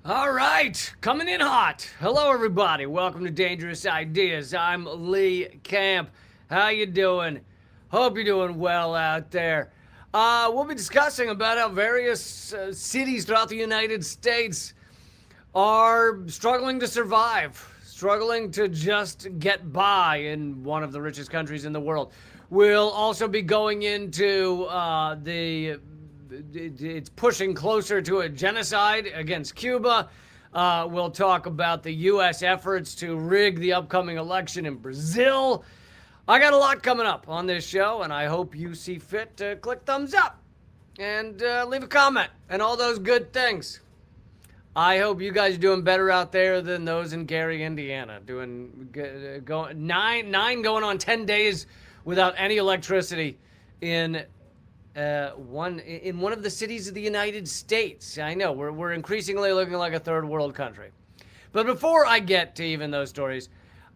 All right, coming in hot. Hello, everybody. Welcome to Dangerous Ideas. I'm Lee Camp. How you doing? Hope you're doing well out there. We'll be discussing about how various cities throughout the United States are struggling to survive, struggling to just get by in one of the richest countries in the world. We'll also be going into it's pushing closer to a genocide against Cuba. We'll talk about the U.S. efforts to rig the upcoming election in Brazil. I got a lot coming up on this show, and I hope you see fit to click thumbs up and leave a comment and all those good things. I hope you guys are doing better out there than those in Gary, Indiana, doing going nine going on 10 days without any electricity in one of the cities of the United States. I know we're increasingly looking like a third world country. But before I get to even those stories,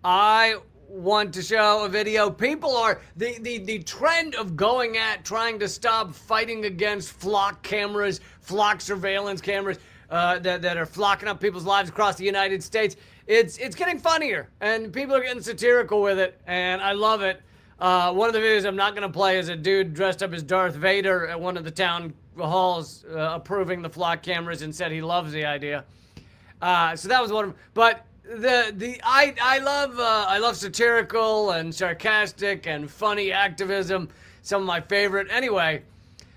I want to show a video. People are the trend of going at trying to stop fighting against flock cameras, flock surveillance cameras that are flocking up people's lives across the United States. It's getting funnier, and people are getting satirical with it, and I love it. One of the videos I'm not going to play is a dude dressed up as Darth Vader at one of the town halls approving the flock cameras and said he loves the idea. So that was one of them. But I love satirical and sarcastic and funny activism. Some of my favorite. Anyway,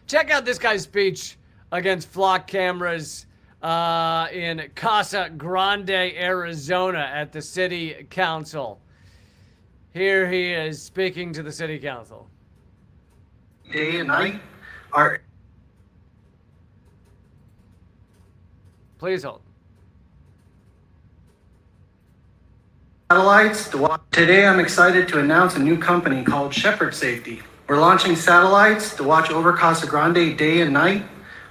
check out this guy's speech against flock cameras in Casa Grande, Arizona at the city council. Here he is speaking to the city council. Day and night are. Please hold. Satellites to watch. Today I'm excited to announce a new company called Shepherd Safety. We're launching satellites to watch over Casa Grande day and night.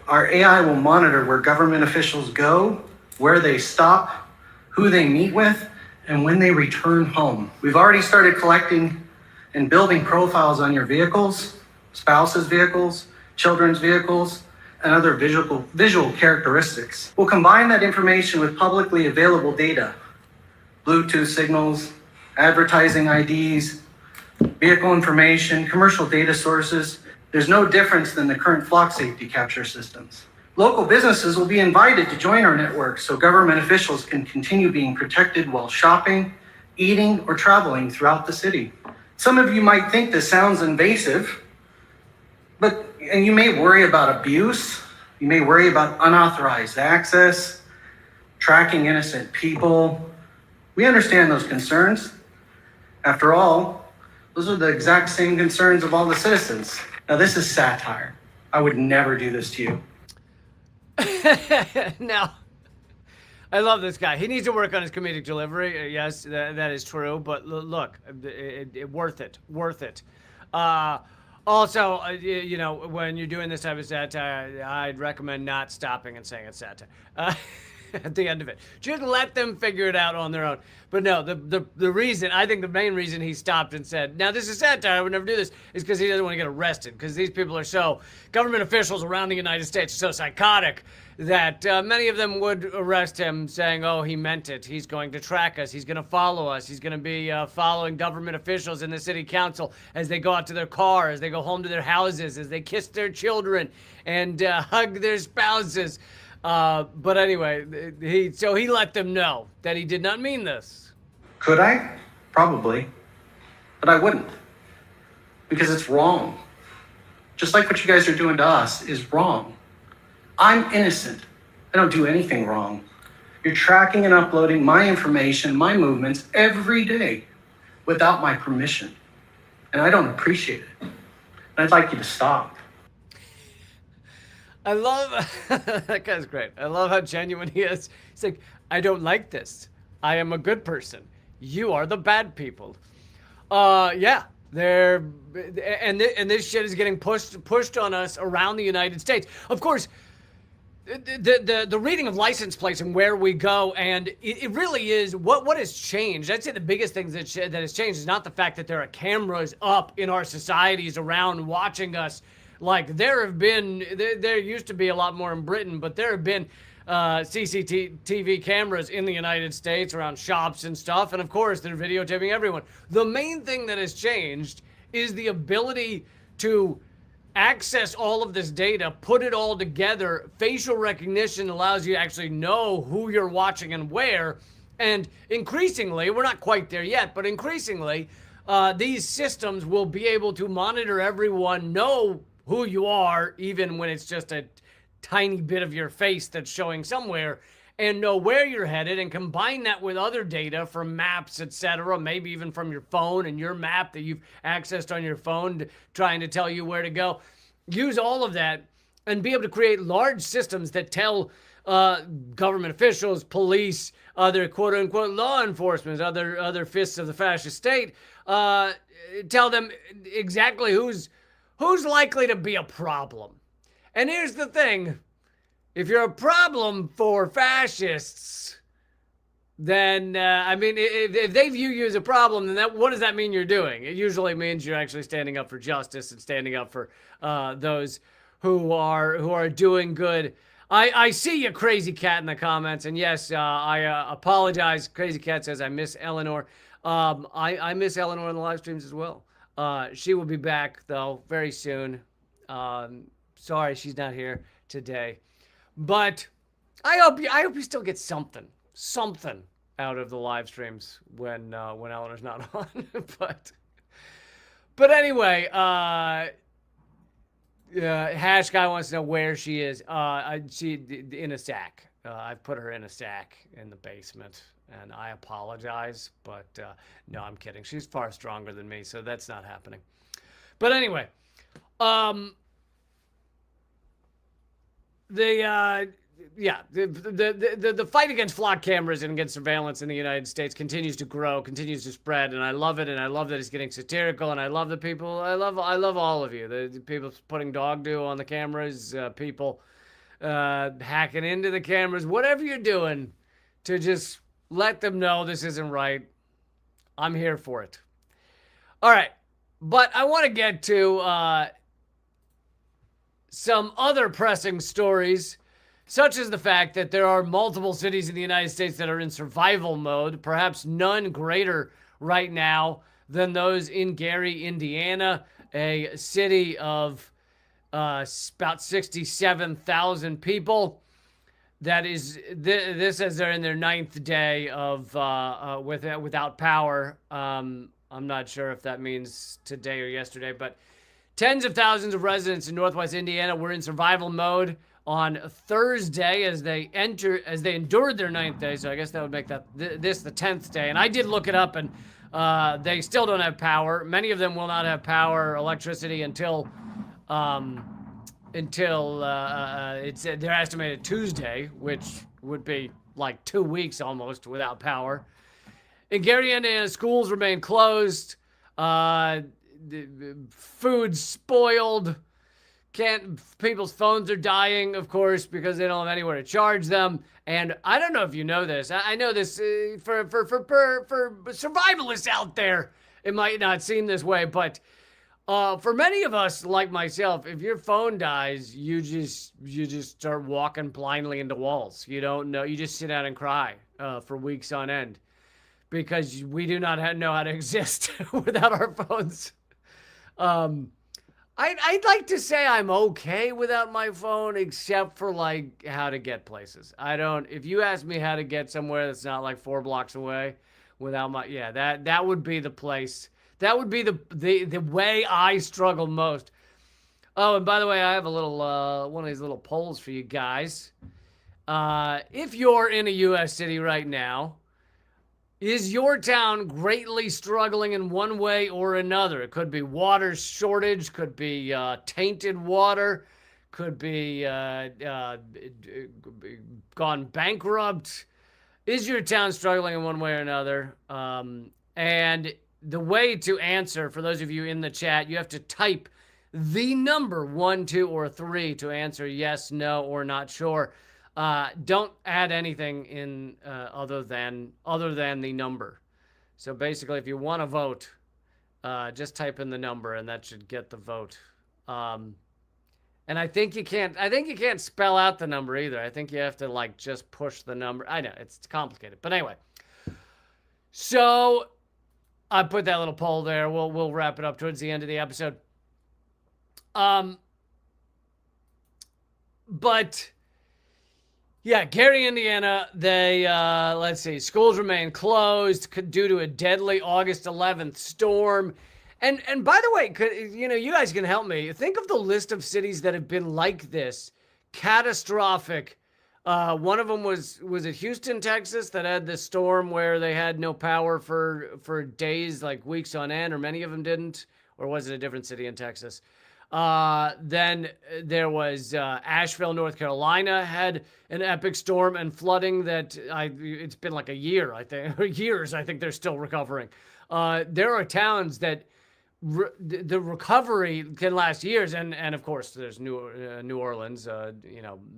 Our AI will monitor where government officials go, where they stop, who they meet with, and when they return home. We've already started collecting and building profiles on your vehicles, spouses' vehicles, children's vehicles, and other visual characteristics. We'll combine that information with publicly available data, Bluetooth signals, advertising IDs, vehicle information, commercial data sources. There's no difference than the current flock safety capture systems. Local businesses will be invited to join our network so government officials can continue being protected while shopping, eating, or traveling throughout the city. Some of you might think this sounds invasive, and you may worry about abuse, you may worry about unauthorized access, tracking innocent people. We understand those concerns. After all, those are the exact same concerns of all the citizens. Now, this is satire. I would never do this to you. Now, I love this guy. He needs to work on his comedic delivery. Yes, that is true. But look, worth it. Worth it. Also, you know, when you're doing this type of satire, I'd recommend not stopping and saying it's satire. At the end of it, just let them figure it out on their own. But no, the reason, I think the main reason he stopped and said, now this is satire, I would never do this, is because he doesn't want to get arrested. Because these people are government officials around the United States are so psychotic that many of them would arrest him saying, oh, he meant it. He's going to track us. He's going to follow us. He's going to be following government officials in the city council as they go out to their car, as they go home to their houses, as they kiss their children and hug their spouses. But anyway, he let them know that he did not mean this. Could I? Probably. But I wouldn't. Because it's wrong. Just like what you guys are doing to us is wrong. I'm innocent. I don't do anything wrong. You're tracking and uploading my information, my movements every day without my permission. And I don't appreciate it. And I'd like you to stop. I love that guy's great. I love how genuine he is. He's like, I don't like this. I am a good person. You are the bad people. Yeah, this shit is getting pushed on us around the United States. Of course, the reading of license plates and where we go, and it really is what has changed. I'd say the biggest thing that has changed is not the fact that there are cameras up in our societies around watching us. Like there used to be a lot more in Britain, but there have been CCTV cameras in the United States around shops and stuff. And of course, they're videotaping everyone. The main thing that has changed is the ability to access all of this data, put it all together. Facial recognition allows you to actually know who you're watching and where. And increasingly, we're not quite there yet, but increasingly, these systems will be able to monitor everyone, know who you are, even when it's just a tiny bit of your face that's showing somewhere, and know where you're headed, and combine that with other data from maps, etc., maybe even from your phone and your map that you've accessed on your phone trying to tell you where to go. Use all of that and be able to create large systems that tell government officials, police, other quote-unquote law enforcement, other fists of the fascist state, tell them exactly who's likely to be a problem. And here's the thing. If you're a problem for fascists, then, if they view you as a problem, then what does that mean you're doing? It usually means you're actually standing up for justice and standing up for those who are doing good. I see you, Crazy Cat, in the comments. And yes, I apologize. Crazy Cat says, I miss Eleanor. I miss Eleanor in the live streams as well. She will be back, though, very soon. Sorry she's not here today. But I hope you still get something out of the live streams when Eleanor's not on. but anyway, Hash Guy wants to know where she is. She in a sack. I've put her in a sack in the basement, and I apologize, but no, I'm kidding. She's far stronger than me, so that's not happening. But anyway, the fight against flock cameras and against surveillance in the United States continues to grow, continues to spread, and I love it, and I love that it's getting satirical, and I love the people. I love all of you. The people putting dog do on the cameras, people hacking into the cameras, whatever you're doing to just let them know this isn't right. I'm here for it. All right, but I want to get to some other pressing stories, such as the fact that there are multiple cities in the United States that are in survival mode, perhaps none greater right now than those in Gary, Indiana, a city of about 67,000 people. That is, this as they're in their 9th day of without power. I'm not sure if that means today or yesterday, but tens of thousands of residents in Northwest Indiana were in survival mode on Thursday as they endured their 9th day. So I guess that would make that this the 10th day. And I did look it up, and they still don't have power. Many of them will not have power, electricity until it's their estimated Tuesday, which would be like 2 weeks almost without power. In Gary, Indiana, schools remain closed. Food spoiled. People's phones are dying, of course, because they don't have anywhere to charge them. And I don't know if you know this. I know this for survivalists out there. It might not seem this way, but for many of us, like myself, if your phone dies, you just start walking blindly into walls. You don't know. You just sit down and cry for weeks on end because we do not know how to exist without our phones. I'd like to say I'm okay without my phone, except for like how to get places. If you ask me how to get somewhere that's not like 4 blocks away without that would be the place. That would be the way I struggle most. Oh, and by the way, I have a little, one of these little polls for you guys. If you're in a U.S. city right now, is your town greatly struggling in one way or another? It could be water shortage, could be tainted water, could be gone bankrupt. Is your town struggling in one way or another? And the way to answer, for those of you in the chat, you have to type the number 1, 2, or 3 to answer yes, no, or not sure. Don't add anything in other than the number. So basically, if you want to vote, just type in the number, and that should get the vote. And And I think you can't spell out the number either. I think you have to like just push the number. I know it's complicated. But anyway. So I put that little poll there. We'll wrap it up towards the end of the episode. But yeah, Gary, Indiana, they let's see, schools remain closed due to a deadly August 11th storm. And by the way, you guys can help me. Think of the list of cities that have been like this, catastrophic. One of them was it Houston, Texas, that had this storm where they had no power for days, like weeks on end, or many of them didn't, or was it a different city in Texas? Then there was Asheville, North Carolina, had an epic storm and flooding that it's been like a year, I think, or years. I think they're still recovering. There are towns that the recovery can last years, and of course there's New Orleans.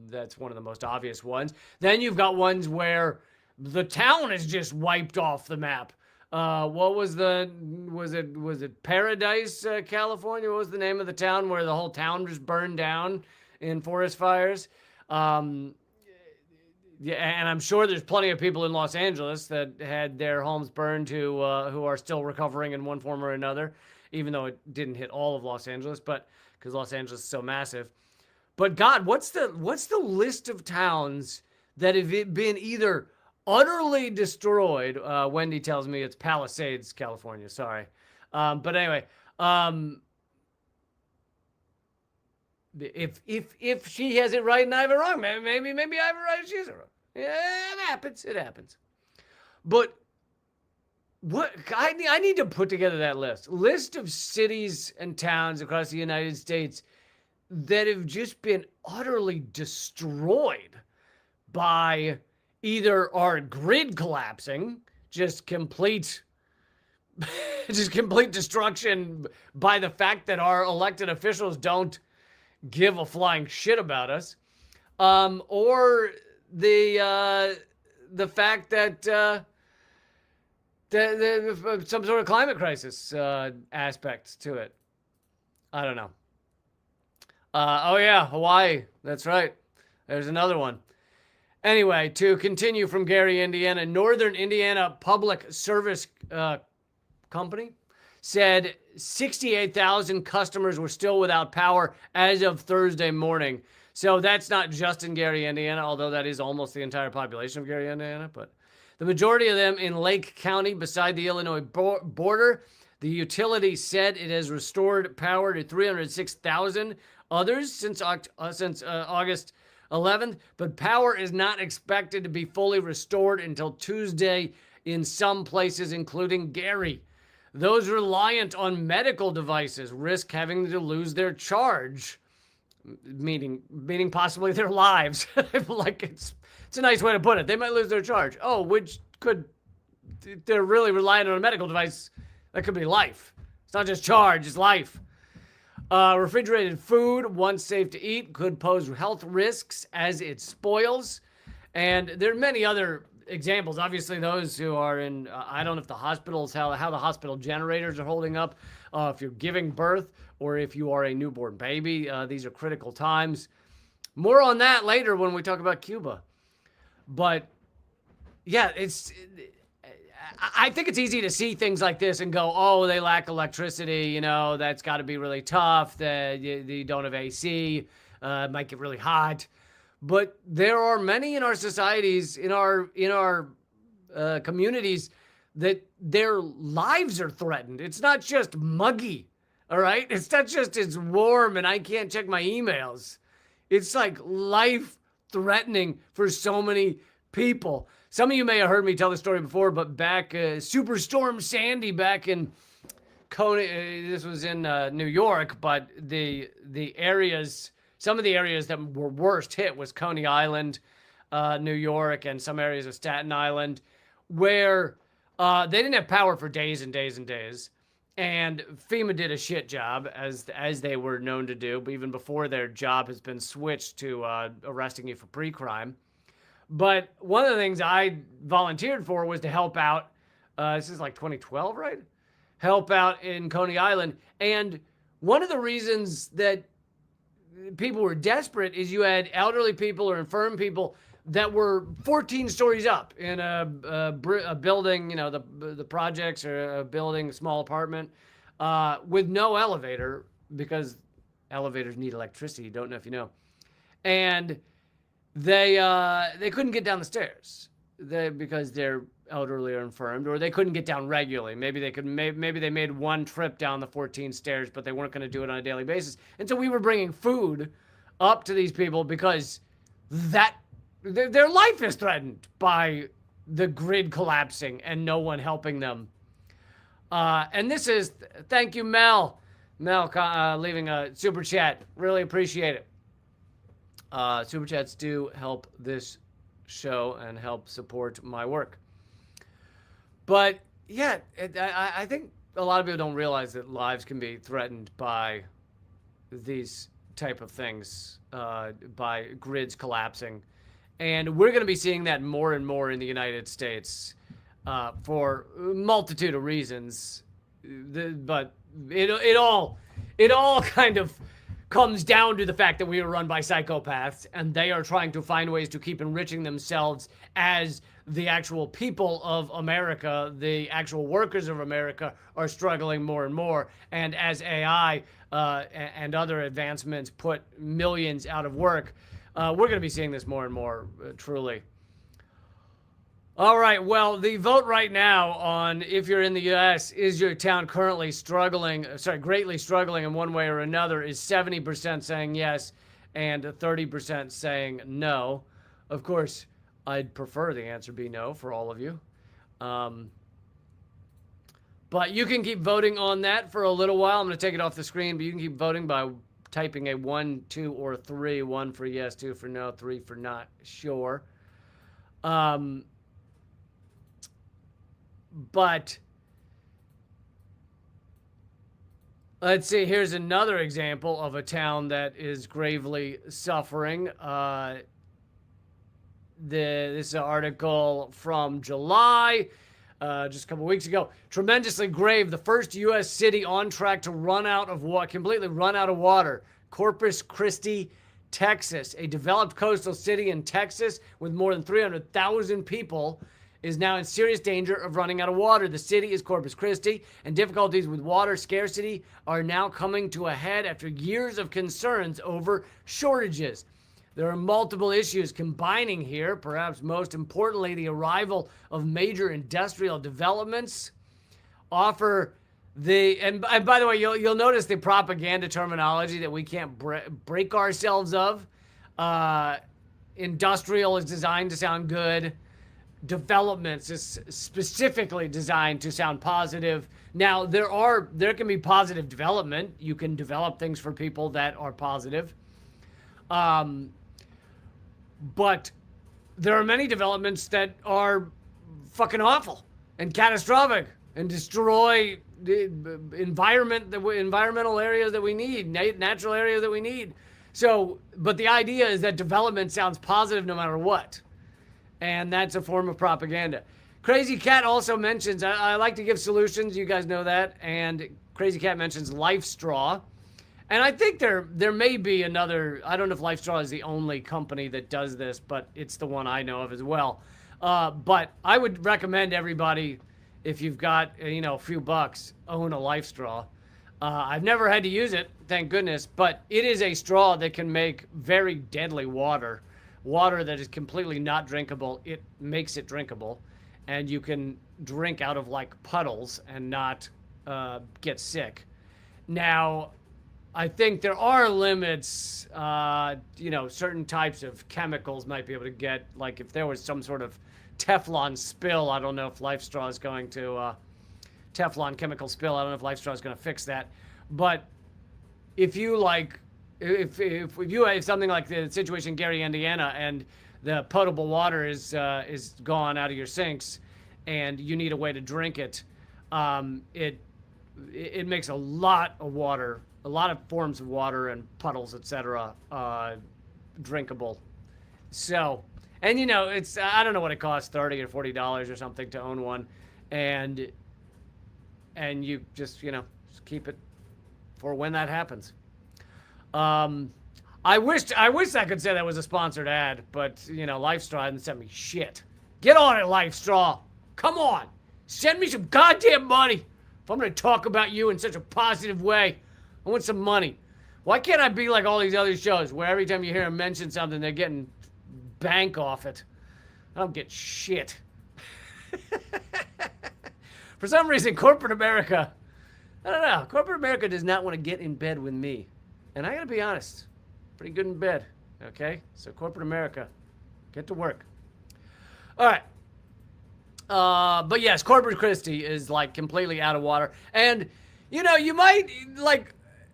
That's one of the most obvious ones. Then you've got ones where the town is just wiped off the map. What was it Paradise, California? What was the name of the town where the whole town just burned down in forest fires? Yeah, and I'm sure there's plenty of people in Los Angeles that had their homes burned who are still recovering in one form or another, even though it didn't hit all of Los Angeles, but because Los Angeles is so massive. But God, what's the list of towns that have been either utterly destroyed? Wendy tells me it's Palisades, California. Sorry. But anyway, if she has it right and I have it wrong, maybe I have it right and she has it wrong. Yeah, it happens. It happens. But what I need to put together that list of cities and towns across the United States that have just been utterly destroyed by either our grid collapsing, just complete destruction by the fact that our elected officials don't give a flying shit about us, or the fact that some sort of climate crisis aspect to it. I don't know. Oh yeah, Hawaii. That's right. There's another one. Anyway, to continue from Gary, Indiana, Northern Indiana Public Service Company said 68,000 customers were still without power as of Thursday morning. So that's not just in Gary, Indiana, although that is almost the entire population of Gary, Indiana. But the majority of them in Lake County beside the Illinois border. The utility said it has restored power to 306,000 others since August 11th, but power is not expected to be fully restored until Tuesday in some places, including Gary. Those reliant on medical devices risk having to lose their charge, meaning possibly their lives. Like it's a nice way to put it. They might lose their charge. Oh, they're really relying on a medical device. That could be life. It's not just charge, it's life. Refrigerated food, once safe to eat, could pose health risks as it spoils. And there are many other examples. Obviously, those who are in, I don't know if the hospitals, how the hospital generators are holding up. If you're giving birth or if you are a newborn baby, these are critical times. More on that later when we talk about Cuba. But yeah, I think it's easy to see things like this and go, oh, they lack electricity. That's got to be really tough. You don't have AC. It might get really hot. But there are many in our societies, in our communities, that their lives are threatened. It's not just muggy, all right? It's not just it's warm and I can't check my emails. It's like life-threatening for so many people. Some of you may have heard me tell the story before, but back Superstorm Sandy back in Coney, this was in New York, but some of the areas that were worst hit was Coney Island, New York, and some areas of Staten Island, where they didn't have power for days and days and days. And FEMA did a shit job, as they were known to do, but even before their job has been switched to arresting you for pre-crime. But one of the things I volunteered for was to help out, this is like 2012, right? Help out in Coney Island. And one of the reasons that people were desperate is you had elderly people or infirm people that were 14 stories up in a building, the projects or a building, small apartment, with no elevator because elevators need electricity. Don't know if you know. And they couldn't get down the stairs because they're elderly or infirmed, or they couldn't get down regularly. Maybe they made one trip down the 14 stairs, but they weren't going to do it on a daily basis. And so we were bringing food up to these people because their life is threatened by the grid collapsing and no one helping them. And this is, thank you, Mel. Mel leaving a super chat. Really appreciate it. Super chats do help this show and help support my work. But yeah, I think a lot of people don't realize that lives can be threatened by these type of things, by grids collapsing. And we're going to be seeing that more and more in the United States for a multitude of reasons. But it all kind of comes down to the fact that we are run by psychopaths and they are trying to find ways to keep enriching themselves as the actual people of America, the actual workers of America are struggling more and more. And as AI and other advancements put millions out of work, we're going to be seeing this more and more, truly. All right, well, the vote right now on if you're in the U.S., is your town currently greatly struggling in one way or another, is 70% saying yes and 30% saying no. Of course, I'd prefer the answer be no for all of you. But you can keep voting on that for a little while. I'm going to take it off the screen, but you can keep voting by typing a 1, 2, or 3. 1 for yes, 2 for no, 3 for not sure. But let's see, here's another example of a town that is gravely suffering. This is an article from July, just a couple weeks ago. Tremendously grave, the first U.S. city on track to completely run out of water. Corpus Christi, Texas, a developed coastal city in Texas with more than 300,000 people, is now in serious danger of running out of water. The city is Corpus Christi, and difficulties with water scarcity are now coming to a head after years of concerns over shortages. There are multiple issues combining here, perhaps most importantly, the arrival of major industrial developments and by the way, you'll notice the propaganda terminology that we can't break ourselves of. Industrial is designed to sound good. Developments is specifically designed to sound positive. Now, there can be positive development. You can develop things for people that are positive. But there are many developments that are fucking awful and catastrophic and destroy the environmental areas that we need, natural areas that we need. So, but the idea is that development sounds positive no matter what. And that's a form of propaganda. Crazy Cat also mentions, I like to give solutions, you guys know that, and Crazy Cat mentions Life Straw. And I think there may be another, I don't know if Life Straw is the only company that does this, but it's the one I know of as well. But I would recommend everybody, if you've got, a few bucks, own a Life Straw. I've never had to use it, thank goodness, but it is a straw that can make very deadly water that is completely not drinkable. It makes it drinkable, and you can drink out of like puddles and not get sick. Now, I think there are limits. Certain types of chemicals might be able to get, like if there was some sort of Teflon spill, I don't know if Life Straw is going to Teflon chemical spill. I don't know if Life Straw is going to fix that. But if you if you have something like the situation in Gary, Indiana, and the potable water is gone out of your sinks, and you need a way to drink it, it makes a lot of water, a lot of forms of water and puddles, etc., drinkable. So, and it's I don't know what it costs, $30 or $40 or something to own one, and you just keep it for when that happens. I wish I could say that was a sponsored ad, but LifeStraw hasn't sent me shit. Get on it, LifeStraw. Come on, send me some goddamn money. If I'm gonna talk about you in such a positive way, I want some money. Why can't I be like all these other shows where every time you hear them mention something, they're getting bank off it? I don't get shit. For some reason, corporate America, I don't know, corporate America does not want to get in bed with me. And I gotta be honest, pretty good in bed, okay? So corporate America, get to work. All right. But yes, Corpus Christi is like completely out of water. And, you might, like,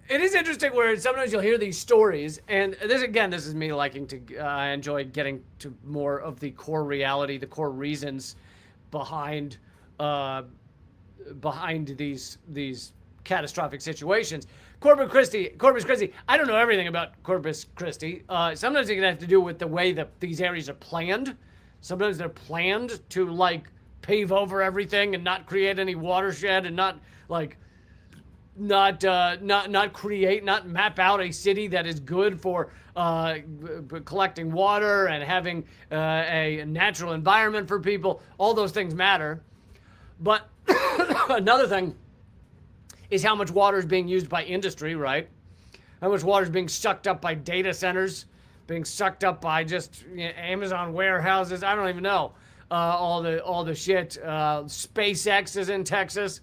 it is interesting where sometimes you'll hear these stories. And this is me liking to, I enjoy getting to more of the core reality, the core reasons behind these catastrophic situations. Corpus Christi, I don't know everything about Corpus Christi. Sometimes it can have to do with the way that these areas are planned. Sometimes they're planned to, like, pave over everything and not create any watershed and not map out a city that is good for collecting water and having a natural environment for people. All those things matter. But another thing is how much water is being used by industry, right? How much water is being sucked up by data centers, being sucked up by just Amazon warehouses. I don't even know. All the shit. SpaceX is in Texas.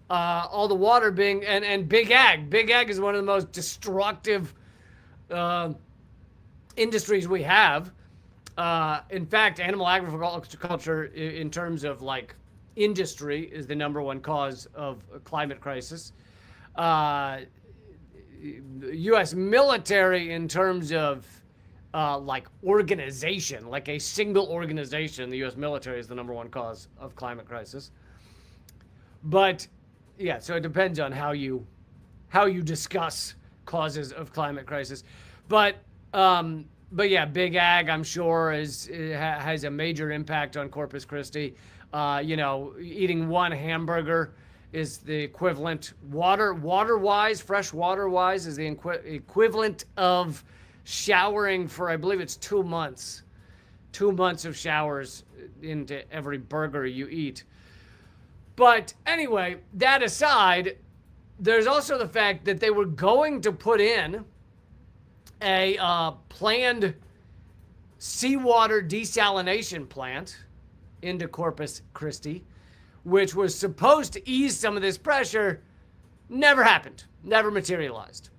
All the water being and Big Ag. Big Ag is one of the most destructive industries we have. In fact, animal agriculture, in terms of like industry, is the number one cause of a climate crisis. U.S. military, in terms of like organization, like a single organization, the U.S. military is the number one cause of climate crisis. But yeah, so it depends on how you discuss causes of climate crisis. But yeah, Big Ag, I'm sure, has a major impact on Corpus Christi. Eating one hamburger is the equivalent water-wise, fresh water-wise, is the equivalent of showering for, I believe it's 2 months. 2 months of showers into every burger you eat. But anyway, that aside, there's also the fact that they were going to put in a planned seawater desalination plant into Corpus Christi, which was supposed to ease some of this pressure. Never happened. Never materialized.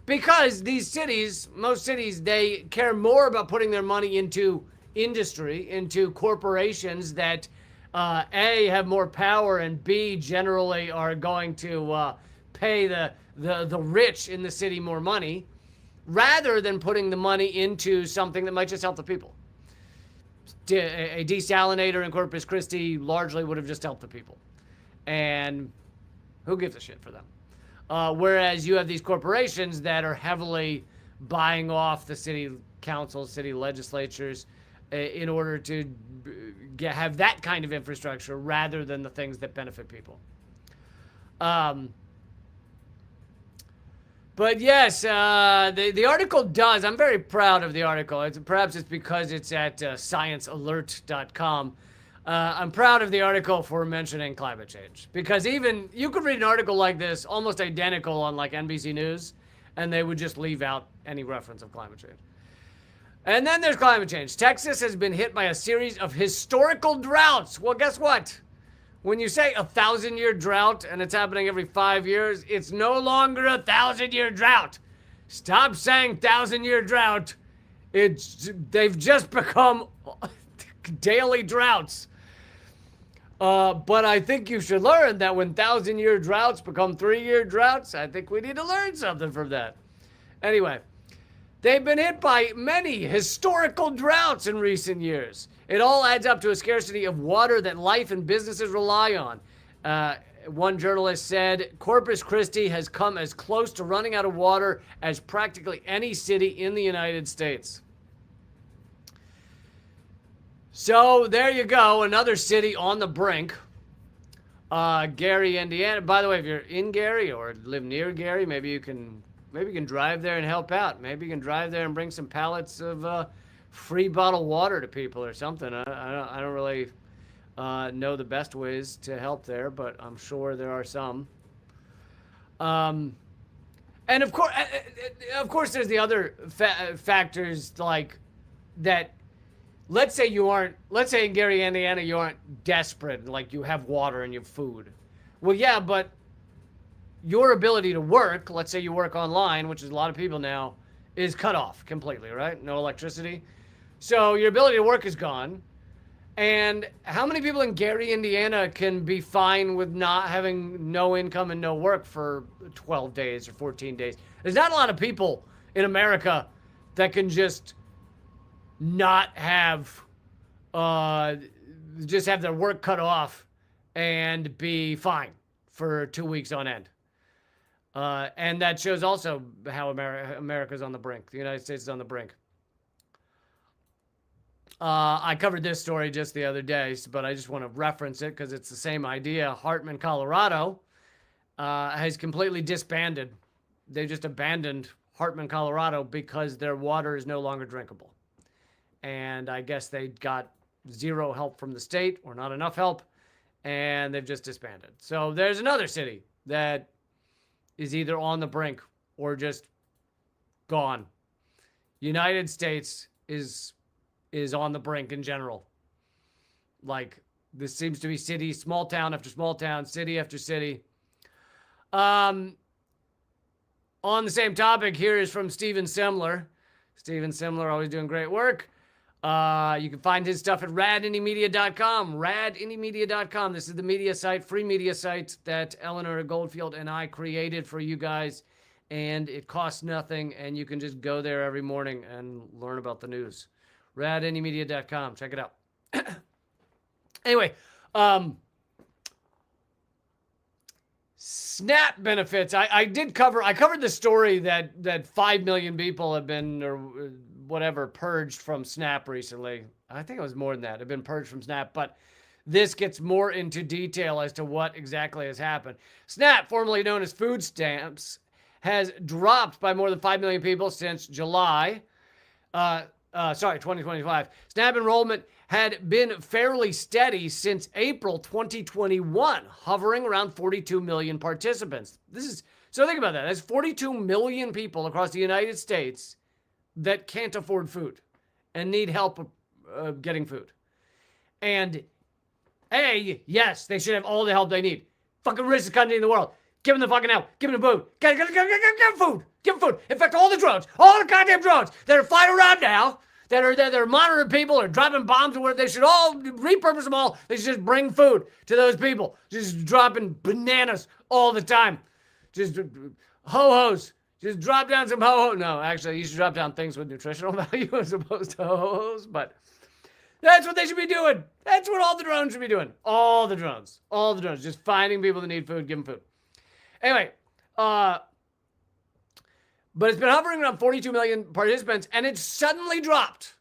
Because these cities, most cities, they care more about putting their money into industry, into corporations that A, have more power, and B, generally are going to pay the rich in the city more money, rather than putting the money into something that might just help the people. A desalinator in Corpus Christi largely would have just helped the people. And who gives a shit for them? Whereas you have these corporations that are heavily buying off the city councils, city legislatures, in order to have that kind of infrastructure rather than the things that benefit people. But yes, the article does. I'm very proud of the article. Perhaps it's because it's at sciencealert.com. I'm proud of the article for mentioning climate change. Because even, you could read an article like this, almost identical on like NBC News, and they would just leave out any reference of climate change. And then there's climate change. Texas has been hit by a series of historical droughts. Well, guess what? When you say 1,000-year drought and it's happening every 5 years, it's no longer a 1,000-year drought. Stop saying 1,000-year drought. They've just become daily droughts. But I think you should learn that when 1,000-year droughts become 3-year droughts, I think we need to learn something from that. Anyway, they've been hit by many historical droughts in recent years. It all adds up to a scarcity of water that life and businesses rely on. One journalist said, Corpus Christi has come as close to running out of water as practically any city in the United States. So there you go, another city on the brink. Gary, Indiana. By the way, if you're in Gary or live near Gary, maybe you can Maybe you can drive there and help out. Maybe you can drive there and bring some pallets of free bottled water to people or something. I don't really know the best ways to help there, but I'm sure there are some. And of course, there's the other factors like that. Let's say in Gary, Indiana, you aren't desperate, like you have water and you have food. Well, yeah, but your ability to work, let's say you work online, which is a lot of people now, is cut off completely, right? No electricity. So your ability to work is gone. And how many people in Gary, Indiana can be fine with not having no income and no work for 12 days or 14 days? There's not a lot of people in America that can just not have, just have their work cut off and be fine for 2 weeks on end. And that shows also how America's on the brink. The United States is on the brink. I covered this story just the other day, but I just want to reference it because it's the same idea. Hartman, Colorado, has completely disbanded. They just abandoned Hartman, Colorado because their water is no longer drinkable. And I guess they got zero help from the state or not enough help, and they've just disbanded. So there's another city that is either on the brink or just gone. United States is on the brink in general. Like, this seems to be city, small town after small town, city after city. On the same topic, here is from Steven Semler. Steven Semler, always doing great work. You can find his stuff at radindymedia.com. Radindymedia.com. This is the media site, free media site that Eleanor Goldfield and I created for you guys. And it costs nothing, and you can just go there every morning and learn about the news. radindymedia.com. Check it out. Anyway, SNAP benefits. I covered the story that 5 million people have been, or whatever, purged from SNAP recently. I think it was more than that. Have been purged from SNAP, but this gets more into detail as to what exactly has happened. SNAP, formerly known as food stamps, has dropped by more than 5 million people since July. 2025. SNAP enrollment had been fairly steady since April 2021, hovering around 42 million participants. So think about that. That's 42 million people across the United States that can't afford food and need help getting food. And yes, they should have all the help they need. Fucking richest country in the world. Give them the fucking help. Give them the food. Give them food. Give them food. In fact, all the drones that are flying around now, that are monitoring people or dropping bombs or whatever, they should all repurpose them all. They should just bring food to those people. Just dropping bananas all the time. Just ho-hos. Just drop down some ho-ho. No, actually, you should drop down things with nutritional value as opposed to ho-hos, but that's what they should be doing. That's what all the drones should be doing. All the drones. Just finding people that need food, give them food. Anyway, but it's been hovering around 42 million participants, and it suddenly dropped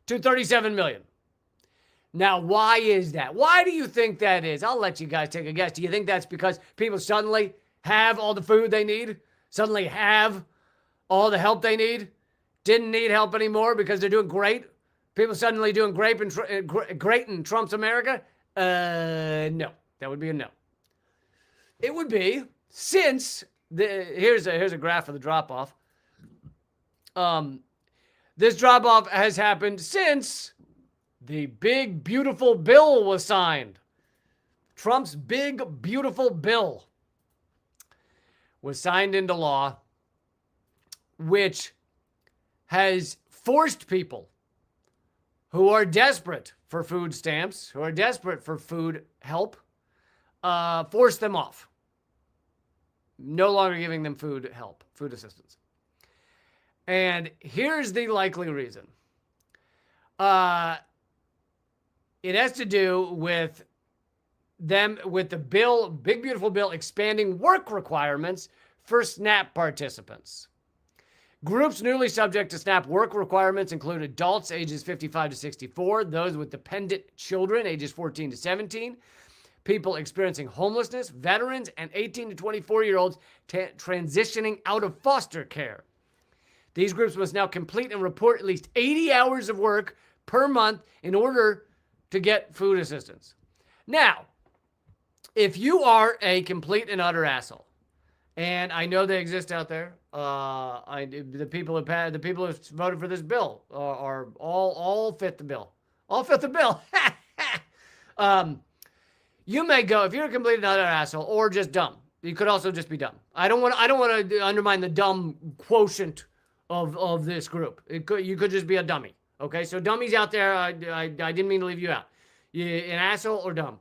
to 37 million. Now, why is that? Why do you think that is? I'll let you guys take a guess. Do you think that's because people suddenly have all the food they need? Suddenly have all the help they need? Didn't need help anymore because they're doing great? People suddenly doing great in Trump's America? No. That would be a no. It would be, since here's a graph of the drop-off. This drop-off has happened since the big, beautiful bill was signed. Trump's big, beautiful bill was signed into law, which has forced people who are desperate for food stamps, who are desperate for food help, force them off. No longer giving them food help, food assistance. And here's the likely reason. It has to do with the bill, big beautiful bill, expanding work requirements for SNAP participants. Groups newly subject to SNAP work requirements include adults ages 55 to 64, those with dependent children ages 14 to 17, people experiencing homelessness, veterans, and 18 to 24-year-olds transitioning out of foster care. These groups must now complete and report at least 80 hours of work per month in order to get food assistance. Now, if you are a complete and utter asshole, and I know they exist out there, the people who voted for this bill are all fit the bill. All fit the bill. You may go, if you're a complete and utter asshole or just dumb, you could also just be dumb. I don't want to undermine the dumb quotient of this group. You could just be a dummy. Okay, so dummies out there, I didn't mean to leave you out. You an asshole or dumb.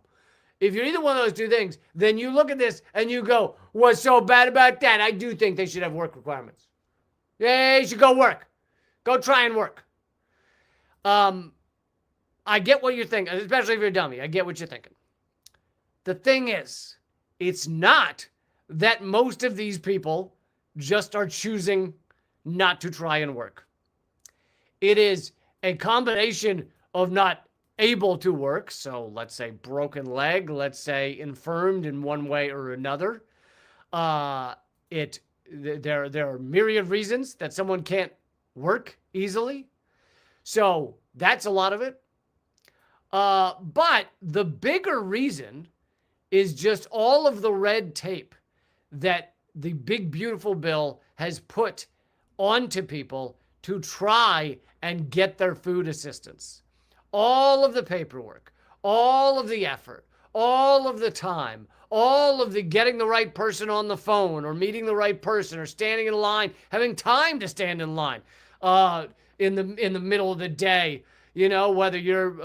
If you're either one of those two things, then you look at this and you go, what's so bad about that? I do think they should have work requirements. Yeah, you should go work. Go try and work. I get what you're thinking, especially if you're a dummy. I get what you're thinking. The thing is, it's not that most of these people just are choosing not to try and work. It is a combination of not able to work, so let's say broken leg, let's say infirmed in one way or another. There are myriad reasons that someone can't work easily. So that's a lot of it. But the bigger reason is just all of the red tape that the big, beautiful bill has put onto people to try and get their food assistance. All of the paperwork, all of the effort, all of the time, all of the getting the right person on the phone or meeting the right person or standing in line, having time to stand in line in the middle of the day. You know, whether you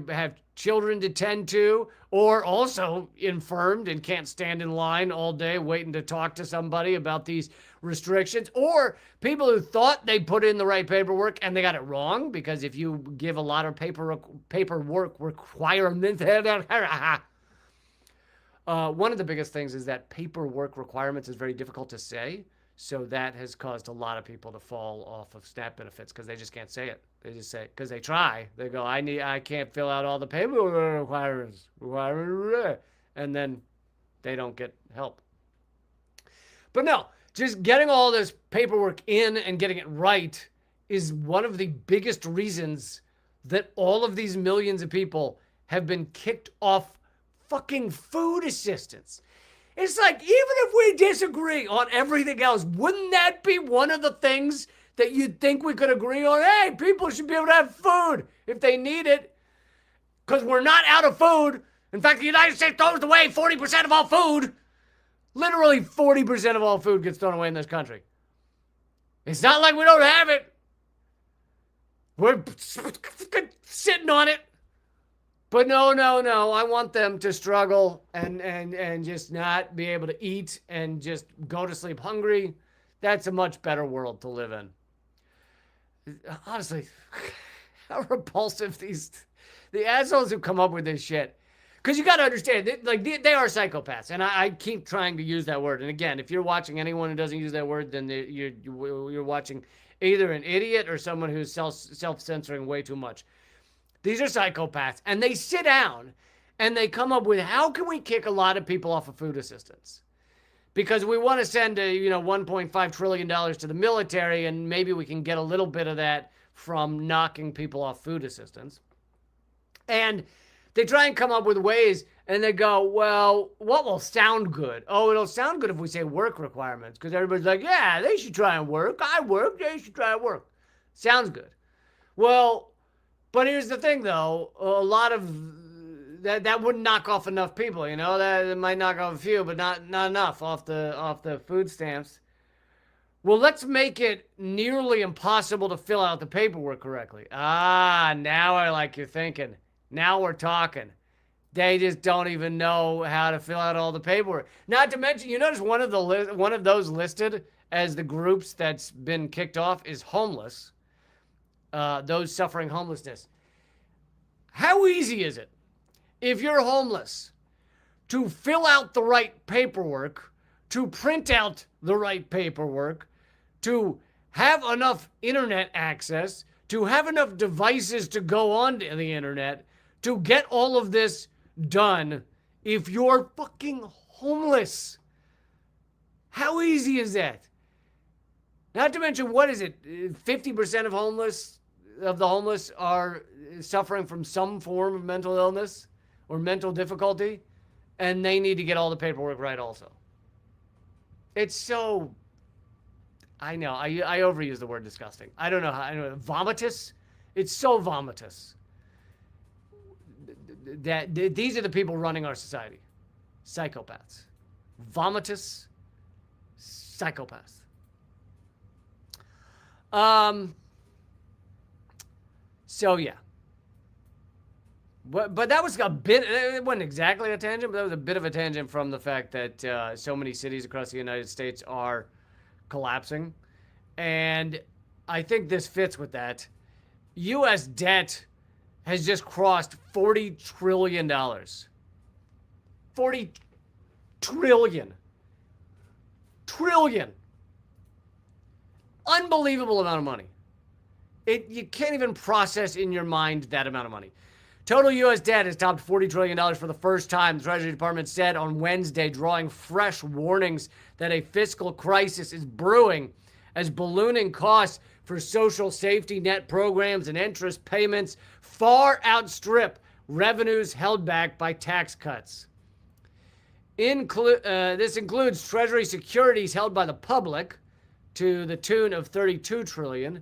have children to tend to or also infirmed and can't stand in line all day waiting to talk to somebody about these restrictions, or people who thought they put in the right paperwork and they got it wrong, because if you give a lot of paperwork requirements, one of the biggest things is that paperwork requirements is very difficult to say. So that has caused a lot of people to fall off of SNAP benefits because they just can't say it. They just say, because they try. They go, I can't fill out all the paperwork requirements. And then they don't get help. But no, just getting all this paperwork in and getting it right is one of the biggest reasons that all of these millions of people have been kicked off fucking food assistance. It's like, even if we disagree on everything else, wouldn't that be one of the things that you'd think we could agree on? Hey, people should be able to have food if they need it, because we're not out of food. In fact, the United States throws away 40% of all food. Literally 40% of all food gets thrown away in this country. It's not like we don't have it. We're sitting on it. But no. I want them to struggle and just not be able to eat and just go to sleep hungry. That's a much better world to live in. Honestly, how repulsive the assholes who come up with this shit. Because you got to understand, they are psychopaths. And I keep trying to use that word. And again, if you're watching anyone who doesn't use that word, then you're watching either an idiot or someone who's self-censoring way too much. These are psychopaths, and they sit down and they come up with, how can we kick a lot of people off of food assistance? Because we want to send $1.5 trillion to the military, and maybe we can get a little bit of that from knocking people off food assistance. And they try and come up with ways, and they go, well, what will sound good? Oh, it'll sound good if we say work requirements, because everybody's like, yeah, they should try and work. I work, they should try and work. Sounds good. Well, but here's the thing, though. A lot of that wouldn't knock off enough people, That it might knock off a few, but not enough off the food stamps. Well, let's make it nearly impossible to fill out the paperwork correctly. Now I like your thinking. Now we're talking. They just don't even know how to fill out all the paperwork. Not to mention, you notice one of those listed as the groups that's been kicked off is homeless. Those suffering homelessness. How easy is it, if you're homeless, to fill out the right paperwork, to print out the right paperwork, to have enough internet access, to have enough devices to go onto the internet, to get all of this done if you're fucking homeless. How easy is that? Not to mention, what is it? 50% of the homeless are suffering from some form of mental illness or mental difficulty, and they need to get all the paperwork right also. It's so, I know, I overuse the word disgusting. I don't know how, vomitous? It's so vomitous. These are the people running our society. Psychopaths. Vomitous psychopaths. So yeah. But that was a bit, it wasn't exactly a tangent, but that was a bit of a tangent from the fact that so many cities across the United States are collapsing. And I think this fits with that. U.S. debt has just crossed $40 trillion. 40 trillion. Trillion. Unbelievable amount of money. You can't even process in your mind that amount of money. Total U.S. debt has topped $40 trillion for the first time, the Treasury Department said on Wednesday, drawing fresh warnings that a fiscal crisis is brewing as ballooning costs for social safety net programs and interest payments far outstrip revenues held back by tax cuts. This includes Treasury securities held by the public to the tune of $32 trillion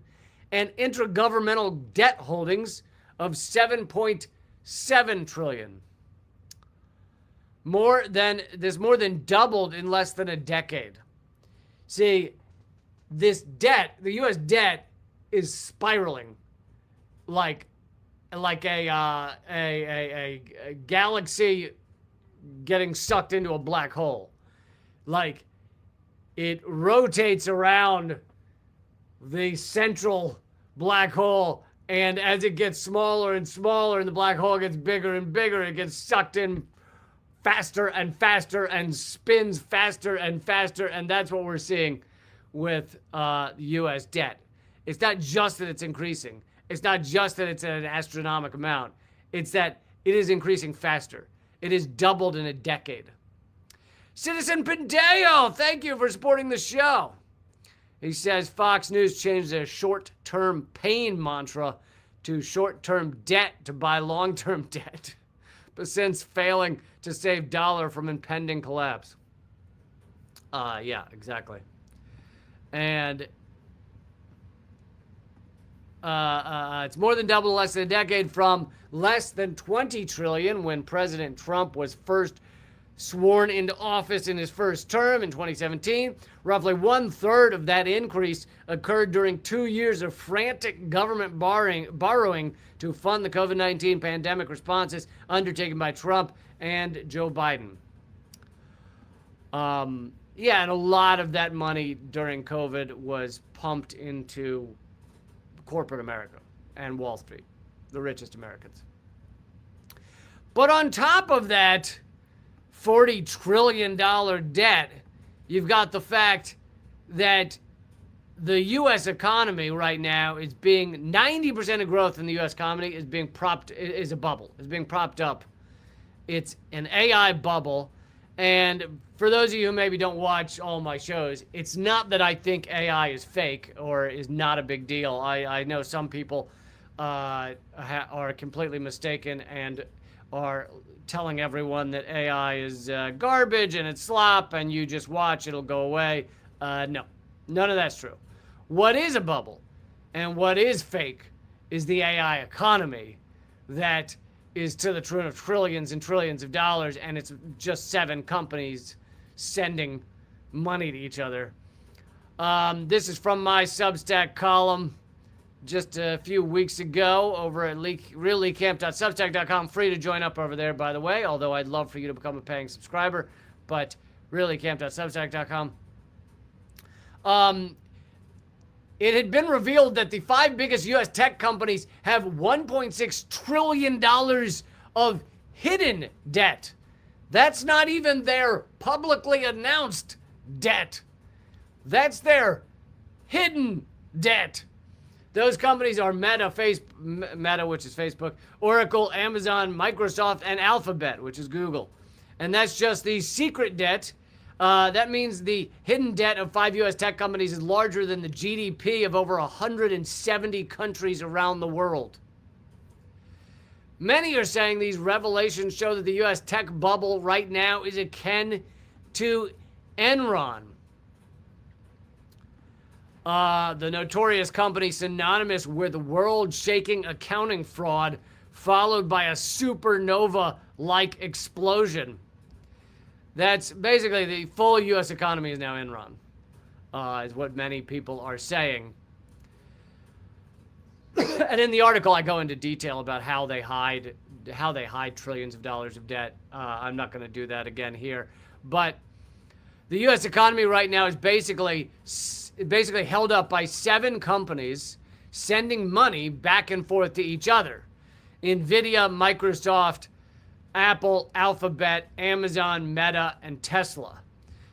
and intergovernmental debt holdings of $7.7 trillion. More than doubled in less than a decade. See, this debt, the U.S. debt, is spiraling like a galaxy getting sucked into a black hole. Like, it rotates around the central black hole, and as it gets smaller and smaller and the black hole gets bigger and bigger, it gets sucked in faster and faster and spins faster and faster, and that's what we're seeing with U.S. debt. It's not just that it's increasing. It's not just that it's at an astronomical amount. It's that it is increasing faster. It has doubled in a decade. Citizen Pendeo, thank you for supporting the show. He says Fox News changed their short-term pain mantra to short-term debt to buy long-term debt, but since failing to save dollar from impending collapse. Yeah, exactly. And it's more than double in less than a decade, from less than 20 trillion when President Trump was first sworn into office in his first term in 2017. Roughly 1/3 of that increase occurred during 2 years of frantic government borrowing to fund the COVID-19 pandemic responses undertaken by Trump and Joe Biden. Yeah, and a lot of that money during COVID was pumped into corporate America and Wall Street, the richest Americans. But on top of that $40 trillion debt, you've got the fact that the U.S. economy right now is being, 90% of growth in the U.S. economy is being is a bubble. It's being propped up. It's an AI bubble. And for those of you who maybe don't watch all my shows, it's not that I think AI is fake or is not a big deal. I know some people are completely mistaken and are telling everyone that AI is garbage and it's slop and you just watch, it'll go away. No, none of that's true. What is a bubble and what is fake is the AI economy that is to the tune of trillions and trillions of dollars, and it's just 7 companies sending money to each other. This is from my Substack column just a few weeks ago over at reallycamp.substack.com. Free to join up over there, by the way, although I'd love for you to become a paying subscriber, but reallycamp.substack.com. It had been revealed that the 5 biggest U.S. tech companies have $1.6 trillion of hidden debt. That's not even their publicly announced debt. That's their hidden debt. Those companies are Meta, which is Facebook, Oracle, Amazon, Microsoft, and Alphabet, which is Google. And that's just the secret debt. That means the hidden debt of 5 U.S. tech companies is larger than the GDP of over 170 countries around the world. Many are saying these revelations show that the U.S. tech bubble right now is akin to Enron. The notorious company synonymous with world-shaking accounting fraud, followed by a supernova-like explosion. That's basically the full U.S. economy is now Enron, is what many people are saying. And in the article, I go into detail about how they hide trillions of dollars of debt. I'm not going to do that again here, but the U.S. economy right now is basically held up by 7 companies sending money back and forth to each other. NVIDIA, Microsoft, Apple, Alphabet, Amazon, Meta, and Tesla.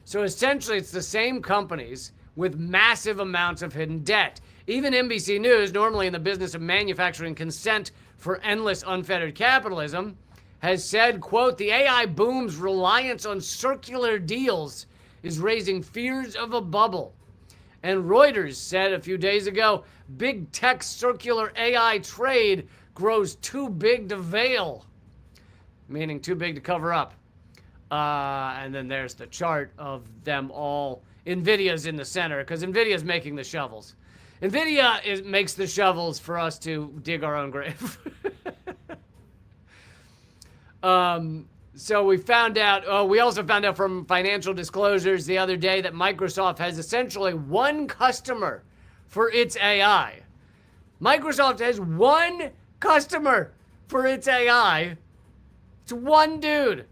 So essentially, it's the same companies with massive amounts of hidden debt. Even NBC News, normally in the business of manufacturing consent for endless unfettered capitalism, has said, quote, the AI boom's reliance on circular deals is raising fears of a bubble. And Reuters said a few days ago, big tech circular AI trade grows too big to veil, meaning too big to cover up. And then there's the chart of them all. NVIDIA's in the center because NVIDIA's making the shovels. NVIDIA makes the shovels for us to dig our own grave. So we found out, we also found out from financial disclosures the other day that Microsoft has essentially one customer for its AI. Microsoft has one customer for its AI. It's one dude.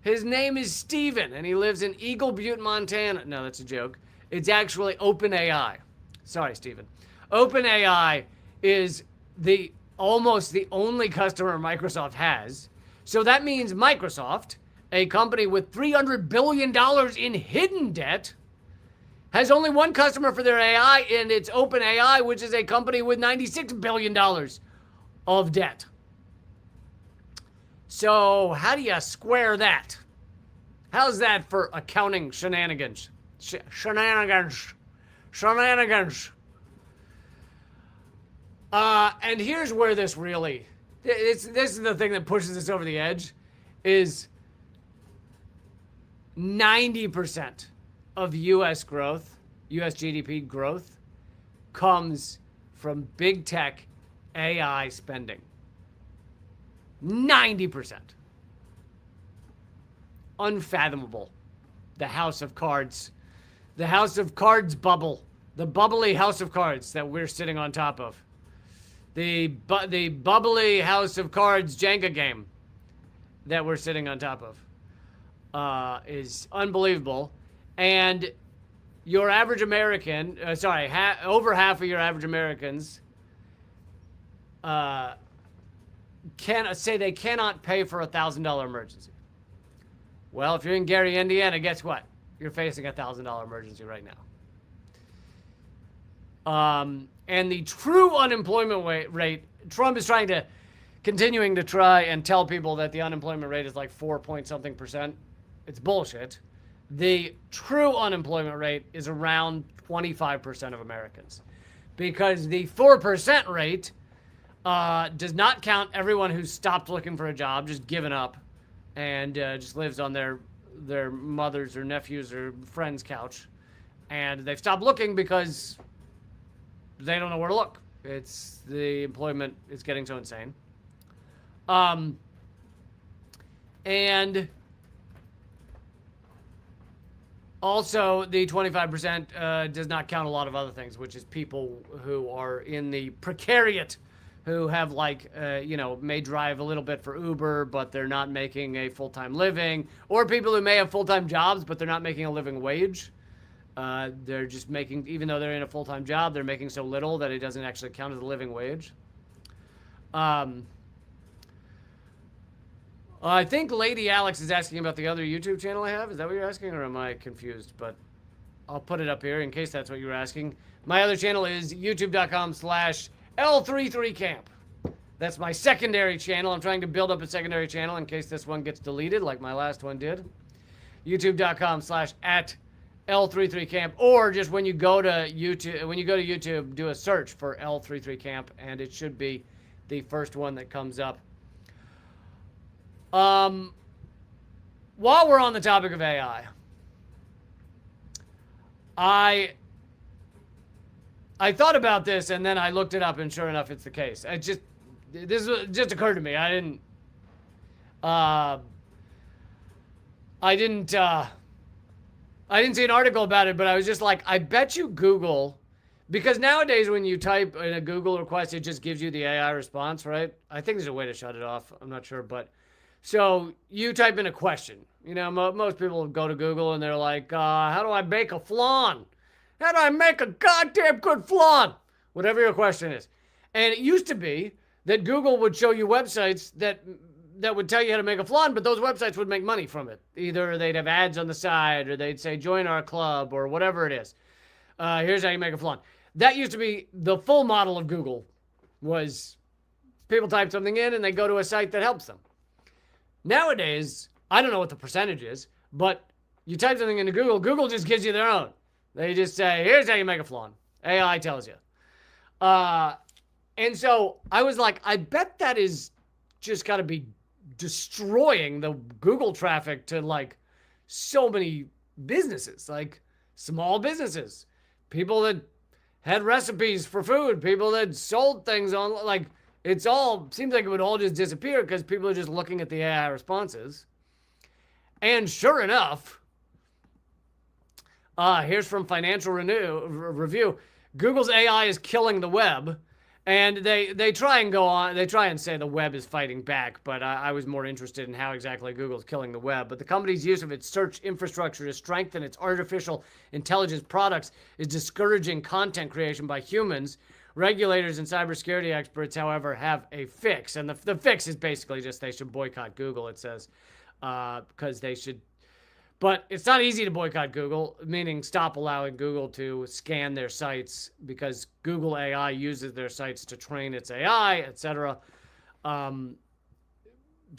His name is Steven, and he lives in Eagle Butte, Montana. No, that's a joke. It's actually OpenAI. Sorry, Steven. OpenAI is almost the only customer Microsoft has. So that means Microsoft, a company with $300 billion in hidden debt, has only one customer for their AI, and it's OpenAI, which is a company with $96 billion of debt. So how do you square that? How's that for accounting shenanigans? Shenanigans. And here's where this really, this is the thing that pushes us over the edge, is 90% of U.S. growth, U.S. GDP growth, comes from big tech AI spending. 90%. Unfathomable. The House of Cards. The House of Cards bubble. The bubbly House of Cards that we're sitting on top of. The bubbly House of Cards Jenga game that we're sitting on top of is unbelievable. And your average American, over half of your average Americans can say they cannot pay for a $1,000 emergency. Well, if you're in Gary, Indiana, guess what? You're facing a $1,000 emergency right now. And the true unemployment rate, Trump is continuing to try and tell people that the unemployment rate is like 4 point something percent. It's bullshit. The true unemployment rate is around 25% of Americans, because the 4% rate does not count everyone who's stopped looking for a job, just given up, and just lives on their mother's or nephew's or friend's couch, and they've stopped looking because they don't know where to look. It's the employment is getting so insane. And also the 25% does not count a lot of other things, which is people who are in the precariat, who have may drive a little bit for Uber, but they're not making a full-time living, or people who may have full-time jobs, but they're not making a living wage. They're just making, even though they're in a full-time job, they're making so little that it doesn't actually count as a living wage. I think Lady Alex is asking about the other YouTube channel I have. Is that what you're asking, or am I confused? But I'll put it up here in case that's what you were asking. My other channel is youtube.com/L33camp. That's my secondary channel. I'm trying to build up a secondary channel in case this one gets deleted like my last one did. youtube.com/@L33camp, or just when you go to YouTube, do a search for L33camp and it should be the first one that comes up. While we're on the topic of AI, I thought about this and then I looked it up and sure enough it's the case. This just occurred to me. I didn't see an article about it, but I was just like, I bet you Google, because nowadays when you type in a Google request, it just gives you the AI response, right? I think there's a way to shut it off. I'm not sure, but so you type in a question. You know, most people go to Google and they're like, how do I make a flan? How do I make a goddamn good flan? Whatever your question is. And it used to be that Google would show you websites that would tell you how to make a flan, but those websites would make money from it. Either they'd have ads on the side, or they'd say, join our club, or whatever it is. Here's how you make a flan. That used to be the full model of Google, was people type something in and they go to a site that helps them. Nowadays, I don't know what the percentage is, but you type something into Google, Google just gives you their own. They just say, here's how you make a flan. AI tells you. And so I was like, I bet that is just got to be destroying the Google traffic to like so many businesses, like small businesses, people that had recipes for food, people that sold things on, like, it's all, seems like it would all just disappear because people are just looking at the AI responses. And sure enough, here's from Financial Review. Google's AI is killing the web. And they try and go on, they try and say the web is fighting back, but I was more interested in how exactly Google's killing the web. But the company's use of its search infrastructure to strengthen its artificial intelligence products is discouraging content creation by humans. Regulators and cybersecurity experts, however, have a fix. And the fix is basically just they should boycott Google, it says, because they should. But it's not easy to boycott Google, meaning stop allowing Google to scan their sites, because Google AI uses their sites to train its AI, etc.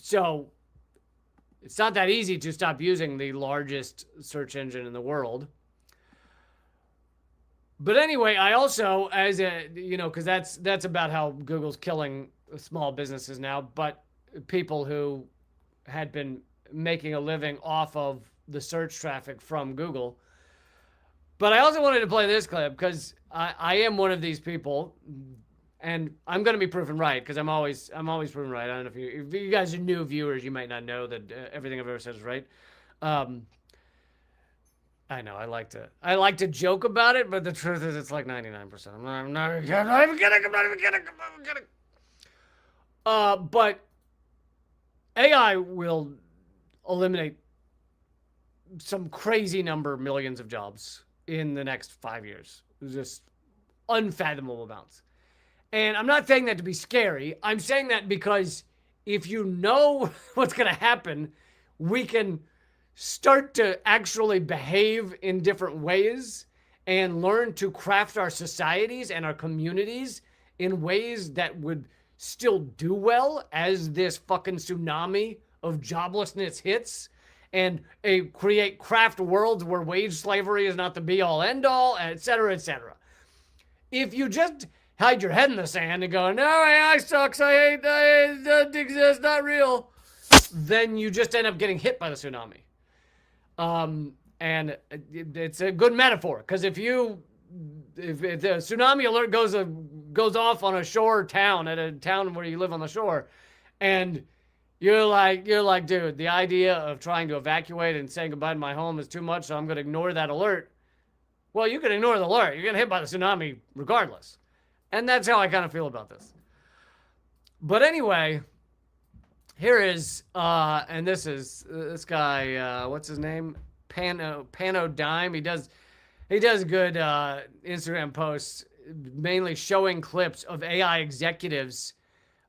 So it's not that easy to stop using the largest search engine in the world. But anyway, I also, as a, because that's about how Google's killing small businesses now, but people who had been making a living off of the search traffic from Google. But I also wanted to play this clip because I am one of these people, and I'm going to be proven right, because I'm always proven right. I don't know if you guys are new viewers, you might not know that everything I've ever said is right. I know I like to joke about it, but the truth is it's like 99%. I'm not even kidding. But AI will eliminate some crazy number, millions of jobs in the next 5 years. Just unfathomable amounts. And I'm not saying that to be scary. I'm saying that because if you know what's going to happen, we can start to actually behave in different ways and learn to craft our societies and our communities in ways that would still do well as this fucking tsunami of joblessness hits, and create craft worlds where wage slavery is not the be-all, end-all, et cetera, et cetera. If you just hide your head in the sand and go, no, AI sucks, I hate that, it doesn't exist, not real, then you just end up getting hit by the tsunami. And it's a good metaphor, because if the tsunami alert goes off on a shore town, at a town where you live on the shore, and you're like, dude, the idea of trying to evacuate and saying goodbye to my home is too much, so I'm going to ignore that alert. Well, you can ignore the alert. You're getting hit by the tsunami regardless. And that's how I kind of feel about this. But anyway, here is, and this is this guy, what's his name? Panodime. He does good Instagram posts, mainly showing clips of AI executives,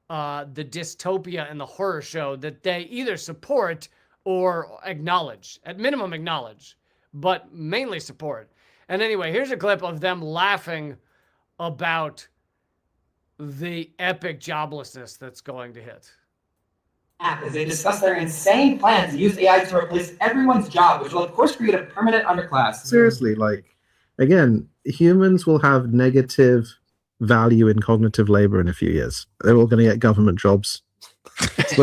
the dystopia and the horror show that they either support or acknowledge, at minimum acknowledge, but mainly support. And anyway, here's a clip of them laughing about the epic joblessness that's going to hit. As they discuss their insane plans to use AI to replace everyone's job, which will of course create a permanent underclass. Seriously, like, again, humans will have negative value in cognitive labor in a few years. They're all going to get government jobs. It's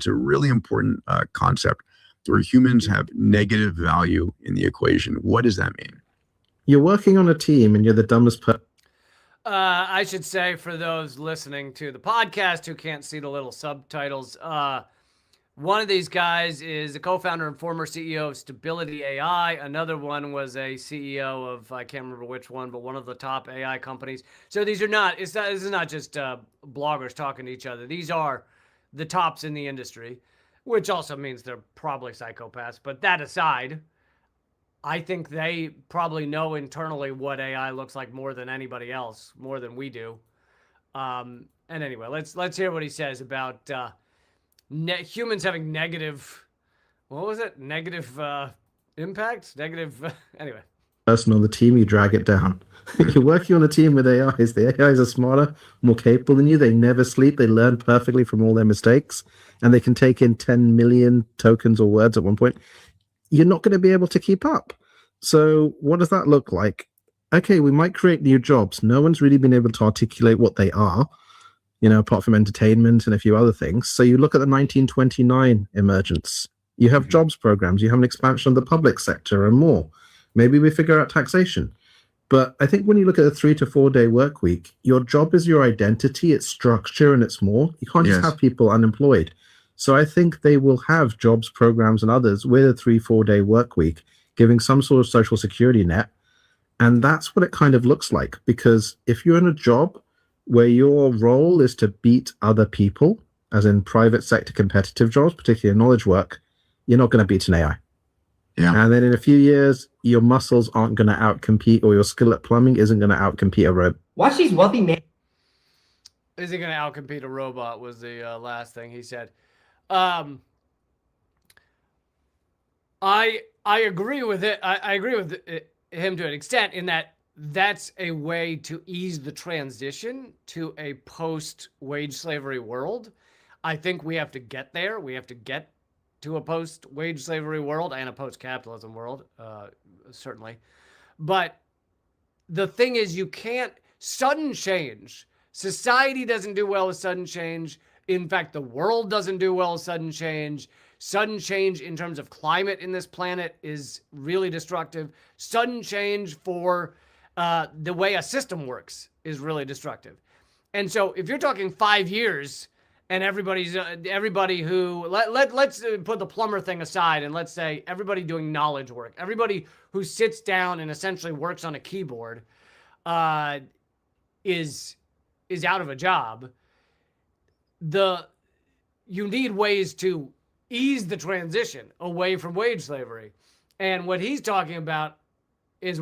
a really important concept where humans have negative value in the equation. What does that mean? You're working on a team and you're the dumbest person. I should say, for those listening to the podcast who can't see the little subtitles, one of these guys is a co-founder and former CEO of Stability AI. Another one was a CEO of, I can't remember which one, but one of the top AI companies. So these are not, this is not just bloggers talking to each other. These are the tops in the industry, which also means they're probably psychopaths. But that aside, I think they probably know internally what AI looks like more than anybody else, more than we do. And anyway, let's hear what he says about humans having negative, what was it? Negative impact? Negative, anyway. Person on the team, you drag it down. You're working on a team with AIs. The AIs are smarter, more capable than you. They never sleep. They learn perfectly from all their mistakes, and they can take in 10 million tokens or words at one point. You're not going to be able to keep up. So what does that look like? Okay, we might create new jobs. No one's really been able to articulate what they are, apart from entertainment and a few other things. So you look at the 1929 emergence. You have jobs programs. You have an expansion of the public sector and more. Maybe we figure out taxation. But I think when you look at a 3 to 4 day work week, your job is your identity, its structure, and it's more. You can't just have people unemployed. So I think they will have jobs programs and others with a 3-4 day work week, giving some sort of social security net. And that's what it kind of looks like. Because if you're in a job where your role is to beat other people, as in private sector competitive jobs, particularly knowledge work, you're not going to beat an AI. Yeah. And then in a few years, your muscles aren't going to outcompete, or your skill at plumbing isn't going to outcompete a robot. Watch these wealthy men. Is he going to outcompete a robot was the last thing he said. I agree with it. I agree with him to an extent in that that's a way to ease the transition to a post-wage slavery world. I think we have to get there. We have to get to a post-wage slavery world and a post-capitalism world, certainly. But the thing is, you can't sudden change. Society doesn't do well with sudden change. In fact, the world doesn't do well with sudden change. Sudden change in terms of climate in this planet is really destructive. Sudden change for the way a system works is really destructive. And so if you're talking 5 years and everybody who, let's put the plumber thing aside and let's say everybody doing knowledge work, everybody who sits down and essentially works on a keyboard is out of a job. You need ways to ease the transition away from wage slavery. And what he's talking about is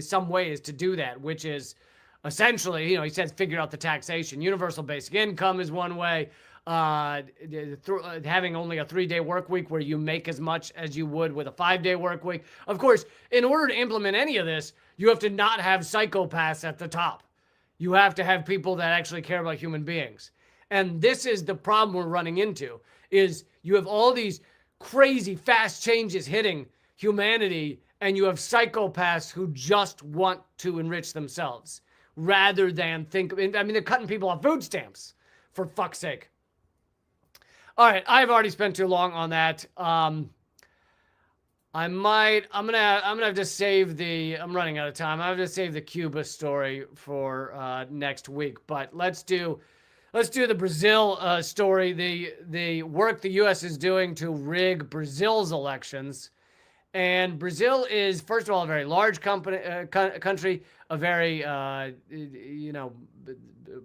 some ways to do that, which is essentially, he says figure out the taxation. Universal basic income is one way. Having only a 3-day work week where you make as much as you would with a 5-day work week. Of course, in order to implement any of this, you have to not have psychopaths at the top. You have to have people that actually care about human beings. And this is the problem we're running into, is you have all these crazy fast changes hitting humanity, and you have psychopaths who just want to enrich themselves rather than they're cutting people off food stamps, for fuck's sake. All right, I've already spent too long on that. I'm gonna have to save I'm running out of time. I have to save the Cuba story for next week, but let's do the Brazil story. The work the U.S. is doing to rig Brazil's elections. And Brazil is, first of all, a very large country, a very,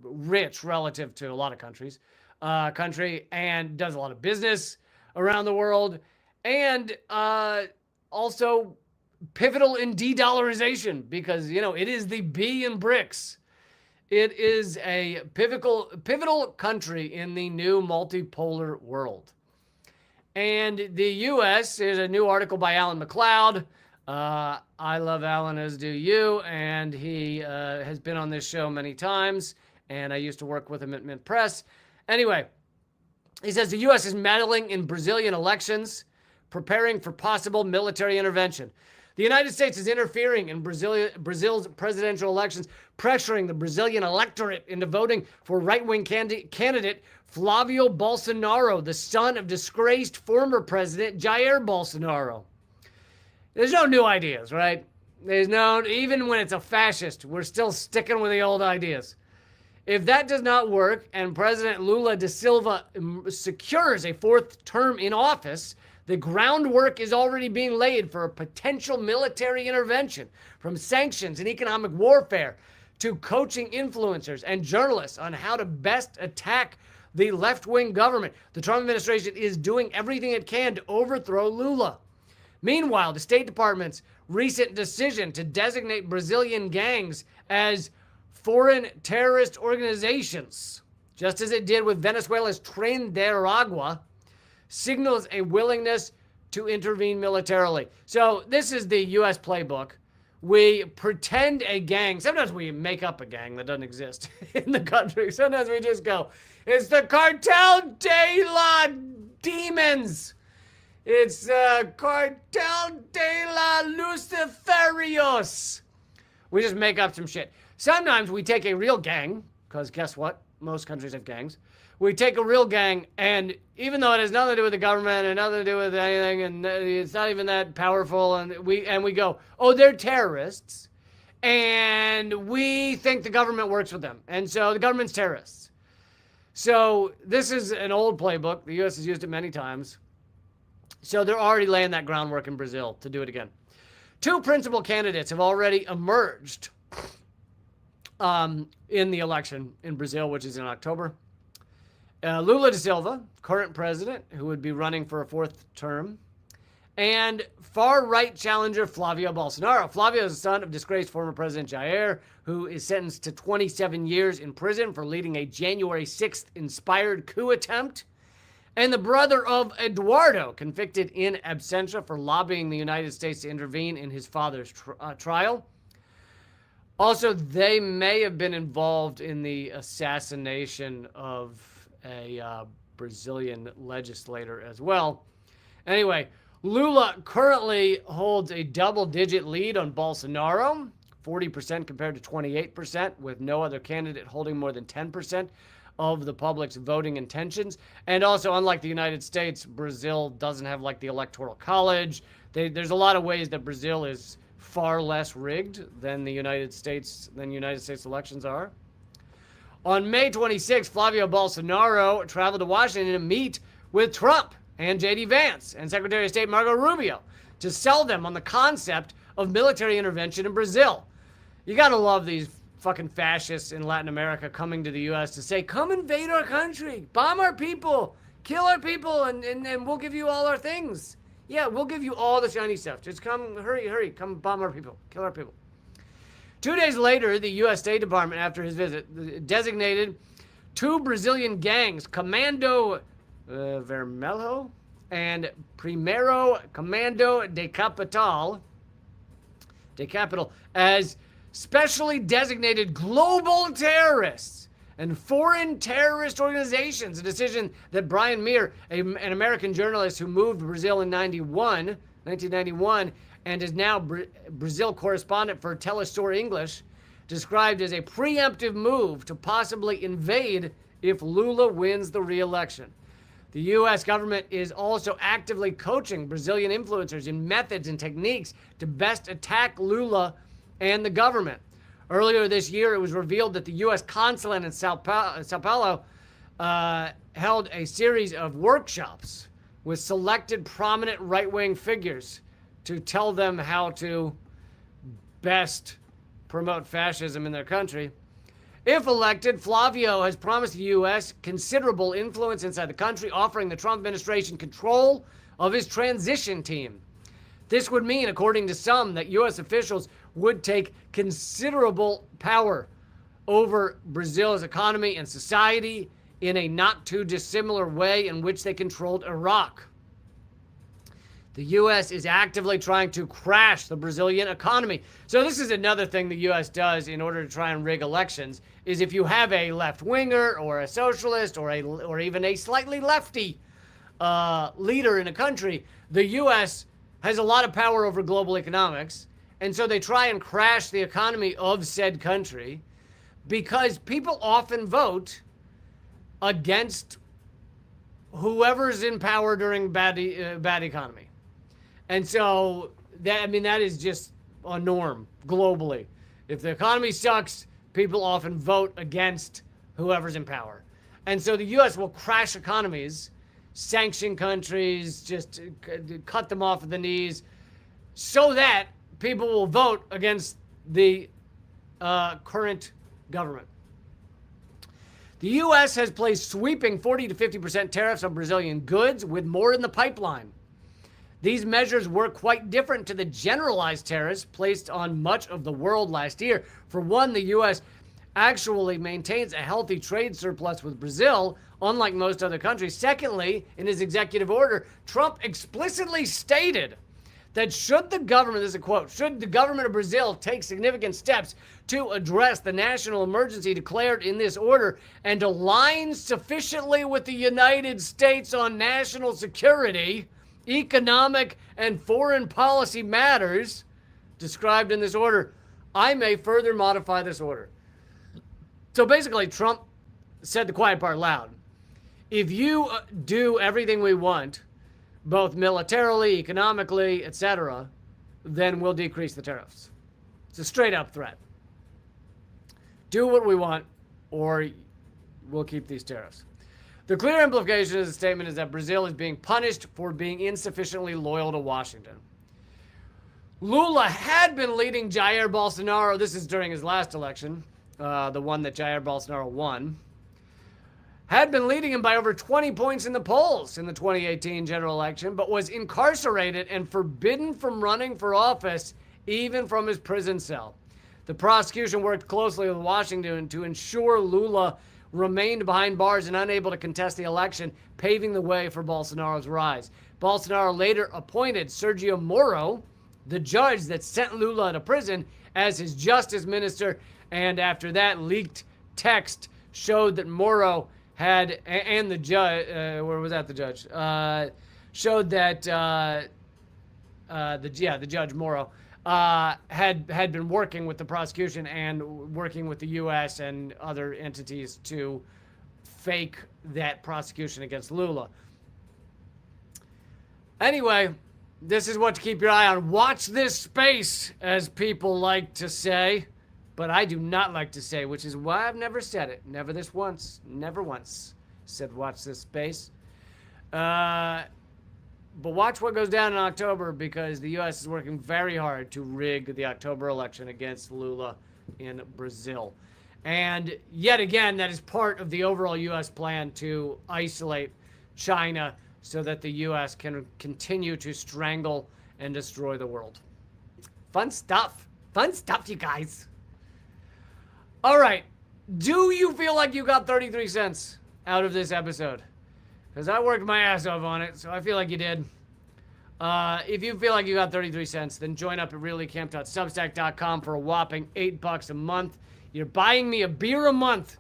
rich relative to a lot of countries, country, and does a lot of business around the world, and also pivotal in de-dollarization because, it is the B in BRICS. It is a pivotal country in the new multipolar world. And the U.S. is a new article by Alan McLeod. I love Alan, as do you, and he has been on this show many times, and I used to work with him at Mint Press. Anyway, he says the U.S. is meddling in Brazilian elections, preparing for possible military intervention. The United States is interfering in Brazil's presidential elections, pressuring the Brazilian electorate into voting for right-wing candidate Flavio Bolsonaro, the son of disgraced former president Jair Bolsonaro. There's no new ideas, right? There's no, even when it's a fascist, we're still sticking with the old ideas. If that does not work and President Lula da Silva secures a fourth term in office, the groundwork is already being laid for a potential military intervention, from sanctions and economic warfare to coaching influencers and journalists on how to best attack the left-wing government. The Trump administration is doing everything it can to overthrow Lula. Meanwhile, the State Department's recent decision to designate Brazilian gangs as foreign terrorist organizations, just as it did with Venezuela's Tren de Aragua, signals a willingness to intervene militarily. So this is the U.S. playbook. We pretend a gang. Sometimes we make up a gang that doesn't exist in the country. Sometimes we just go, it's the Cartel de la Demons. It's Cartel de la Luciferios. We just make up some shit. Sometimes we take a real gang, because guess what? Most countries have gangs. We take a real gang, and even though it has nothing to do with the government and nothing to do with anything, and it's not even that powerful, and we go, oh, they're terrorists, and we think the government works with them, and so the government's terrorists. So this is an old playbook. The U.S. has used it many times. So they're already laying that groundwork in Brazil to do it again. Two principal candidates have already emerged in the election in Brazil, which is in October. Lula da Silva, current president, who would be running for a fourth term, and far-right challenger Flavio Bolsonaro. Flavio is the son of disgraced former President Jair, who is sentenced to 27 years in prison for leading a January 6th inspired coup attempt, and the brother of Eduardo, convicted in absentia for lobbying the United States to intervene in his father's trial. Also, they may have been involved in the assassination of a Brazilian legislator as well. Anyway, Lula currently holds a double-digit lead on Bolsonaro, 40% compared to 28%, with no other candidate holding more than 10% of the public's voting intentions. And also, unlike the United States, Brazil doesn't have like the Electoral College. There's a lot of ways that Brazil is far less rigged than the United States elections are. On May 26, Flavio Bolsonaro traveled to Washington to meet with Trump and J.D. Vance and Secretary of State Marco Rubio to sell them on the concept of military intervention in Brazil. You gotta love these fucking fascists in Latin America coming to the U.S. to say, come invade our country, bomb our people, kill our people, and we'll give you all our things. Yeah, we'll give you all the shiny stuff. Just come, hurry, come bomb our people, kill our people. 2 days later, the U.S. State Department, after his visit, designated two Brazilian gangs, Comando Vermelho and Primeiro Comando de Capital, as specially designated global terrorists and foreign terrorist organizations, a decision that Brian Meir, an American journalist who moved to Brazil in 1991, and is now Brazil correspondent for Telesur English, described as a preemptive move to possibly invade if Lula wins the re-election. The U.S. government is also actively coaching Brazilian influencers in methods and techniques to best attack Lula and the government. Earlier this year, it was revealed that the U.S. consulate in Sao Paulo held a series of workshops with selected prominent right-wing figures to tell them how to best promote fascism in their country. If elected, Flavio has promised the U.S. considerable influence inside the country, offering the Trump administration control of his transition team. This would mean, according to some, that U.S. officials would take considerable power over Brazil's economy and society in a not too dissimilar way in which they controlled Iraq. The U.S. is actively trying to crash the Brazilian economy. So this is another thing the U.S. does in order to try and rig elections, is if you have a left-winger or a socialist or even a slightly lefty leader in a country, the U.S. has a lot of power over global economics, and so they try and crash the economy of said country because people often vote against whoever's in power during bad economy. And so that is just a norm globally. If the economy sucks, people often vote against whoever's in power. And so the US will crash economies, sanction countries, just cut them off at the knees, so that people will vote against the current government. The U.S. has placed sweeping 40 to 50% tariffs on Brazilian goods, with more in the pipeline. These measures were quite different to the generalized tariffs placed on much of the world last year. For one, the U.S. actually maintains a healthy trade surplus with Brazil, unlike most other countries. Secondly, in his executive order, Trump explicitly stated that should the government, this is a quote, should the government of Brazil take significant steps to address the national emergency declared in this order and align sufficiently with the United States on national security, economic, and foreign policy matters described in this order, I may further modify this order. So basically, Trump said the quiet part loud. If you do everything we want, both militarily, economically, etc., then we'll decrease the tariffs. It's a straight up threat. Do what we want, or we'll keep these tariffs. The clear implication of the statement is that Brazil is being punished for being insufficiently loyal to Washington. Lula had been leading Jair Bolsonaro, this is during his last election, the one that Jair Bolsonaro won, had been leading him by over 20 points in the polls in the 2018 general election, but was incarcerated and forbidden from running for office, even from his prison cell. The prosecution worked closely with Washington to ensure Lula remained behind bars and unable to contest the election, paving the way for Bolsonaro's rise. Bolsonaro later appointed Sergio Moro, the judge that sent Lula to prison, as his justice minister, and after that, leaked text showed that Moro had, and the judge, where was that, the judge? Showed that the judge Moro had been working with the prosecution and working with the U.S. and other entities to fake that prosecution against Lula. Anyway, this is what to keep your eye on. Watch this space, as people like to say. But I do not like to say, which is why I've never said it. Never this once. Never once said watch this space. But watch what goes down in October, because the U.S. is working very hard to rig the October election against Lula in Brazil. And yet again, that is part of the overall U.S. plan to isolate China so that the U.S. can continue to strangle and destroy the world. Fun stuff. Fun stuff, you guys. All right. Do you feel like you got 33 cents out of this episode? Because I worked my ass off on it, so I feel like you did. If you feel like you got 33 cents, then join up at reallycamp.substack.com for a whopping $8 a month. You're buying me a beer a month,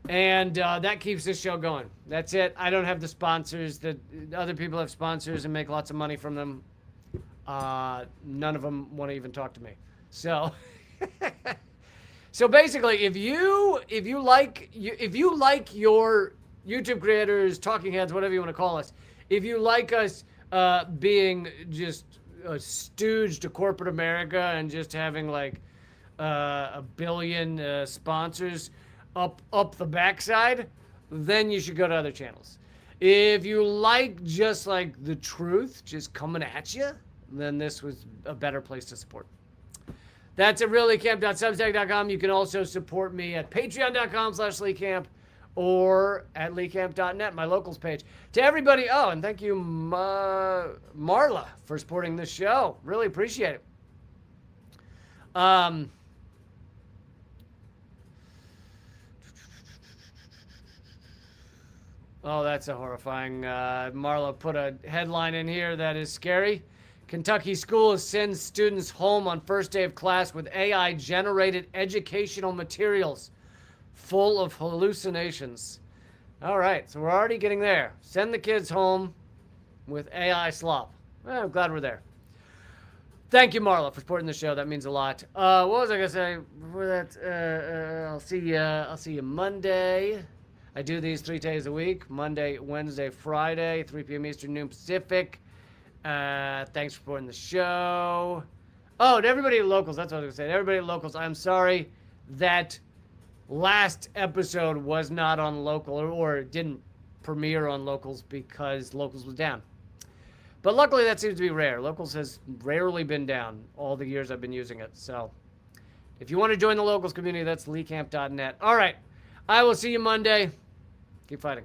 and that keeps this show going. That's it. I don't have the sponsors. The other people have sponsors and make lots of money from them. None of them want to even talk to me. So... So basically, if you like your YouTube creators, talking heads, whatever you want to call us, if you like us being just a stooge to corporate America and just having like a billion sponsors up the backside, then you should go to other channels. If you like just like the truth just coming at you, then this was a better place to support. That's at reallycamp.substack.com. You can also support me at patreon.com/LeeCamp or at LeeCamp.net, my locals page. To everybody, oh, and thank you, Marla, for supporting this show. Really appreciate it. Oh, that's a horrifying. Marla put a headline in here that is scary. Kentucky schools send students home on first day of class with AI generated educational materials full of hallucinations. All right, so we're already getting there. Send the kids home with AI slop. Well, I'm glad we're there. Thank you, Marla, for supporting the show. That means a lot. What was I gonna say before that? I'll see you Monday. I do these 3 days a week: Monday, Wednesday, Friday, 3 p.m. Eastern, noon Pacific. Thanks for supporting the show. Oh, to everybody at Locals, that's what I was gonna say. To everybody at Locals, I'm sorry that last episode was not on Local or didn't premiere on Locals because Locals was down. But luckily, that seems to be rare. Locals has rarely been down all the years I've been using it. So if you want to join the Locals community, that's leecamp.net. All right. I will see you Monday. Keep fighting.